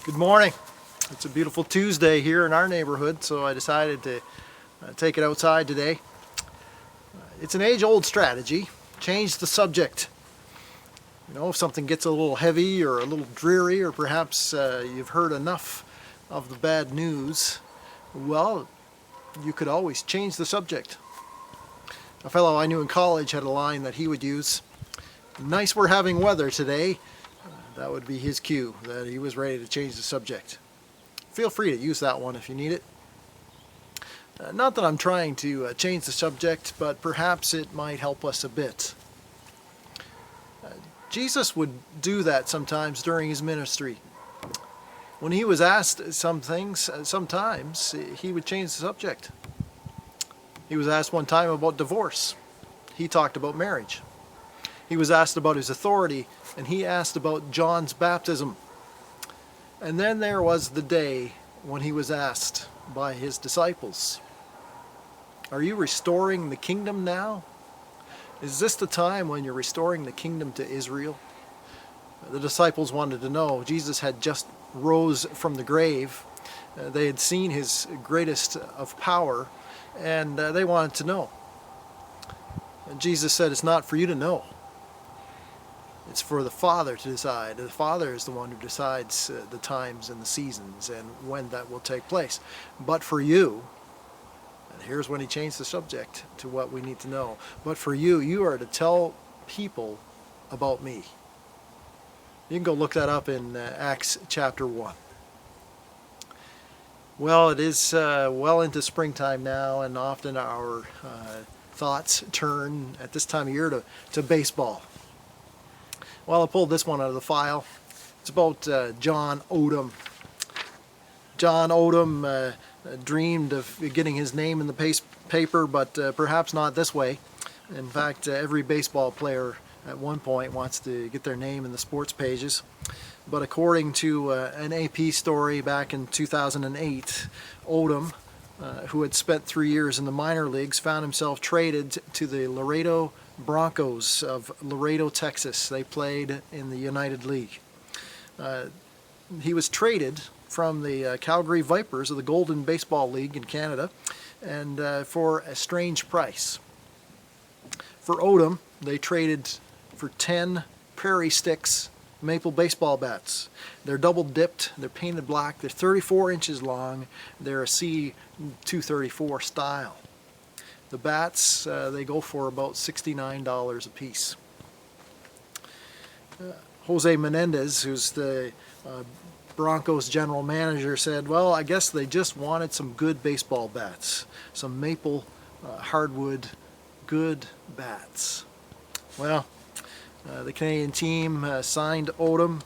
Good morning. It's a beautiful Tuesday here in our neighborhood, so I decided to take it outside today. It's an age-old strategy. Change the subject. You know, if something gets a little heavy or a little dreary, or perhaps you've heard enough of the bad news, well, you could always change the subject. A fellow I knew in college had a line that he would use. Nice we're having weather today. That would be his cue that he was ready to change the subject. Feel free to use that one if you need it. Not that I'm trying to change the subject, but perhaps it might help us a bit. Jesus would do that sometimes during his ministry. When he was asked some things, sometimes he would change the subject. He was asked one time about divorce. He talked about marriage. He was asked about his authority, and he asked about John's baptism. And then there was the day when he was asked by his disciples, "Are you restoring the kingdom now? Is this the time when you're restoring the kingdom to Israel?" The disciples wanted to know. Jesus had just rose from the grave. They had seen his greatest of power, and they wanted to know. And Jesus said, "It's not for you to know. It's for the Father to decide. The Father is the one who decides the times and the seasons and when that will take place. But for you," and here's when he changed the subject to what we need to know, "but for you, you are to tell people about me." You can go look that up in Acts chapter 1. Well, it is well into springtime now, and often our thoughts turn at this time of year to baseball. Well, I pulled this one out of the file. It's about John Odom. John Odom dreamed of getting his name in the paper, but perhaps not this way. In fact, every baseball player at one point wants to get their name in the sports pages. But according to an AP story back in 2008, Odom, who had spent 3 years in the minor leagues, found himself traded to the Laredo Broncos of Laredo, Texas. They played in the United League. He was traded from the Calgary Vipers of the Golden Baseball League in Canada, and for a strange price. For Odom, they traded for 10 Prairie Sticks maple baseball bats. They're double dipped, they're painted black, they're 34 inches long, they're a C234 style. The bats, they go for about $69 a piece. Jose Menendez, who's the Broncos general manager, said, "Well, I guess they just wanted some good baseball bats, some maple hardwood good bats." Well, the Canadian team signed Odom,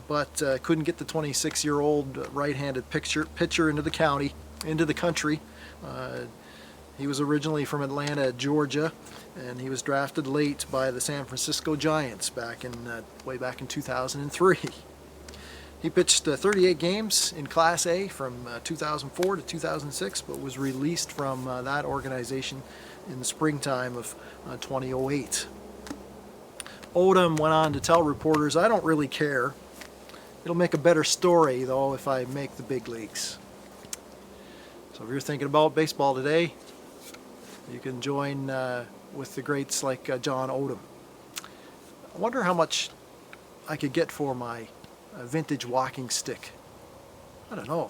but couldn't get the 26-year-old right-handed pitcher into the country. He was originally from Atlanta, Georgia, and he was drafted late by the San Francisco Giants way back in 2003. He pitched 38 games in Class A from 2004 to 2006, but was released from that organization in the springtime of 2008. Odom went on to tell reporters, "I don't really care. It'll make a better story, though, if I make the big leagues." So if you're thinking about baseball today, you can join with the greats like John Odom. I wonder how much I could get for my vintage walking stick. I don't know.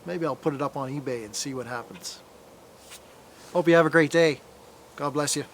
Maybe I'll put it up on eBay and see what happens. Hope you have a great day. God bless you.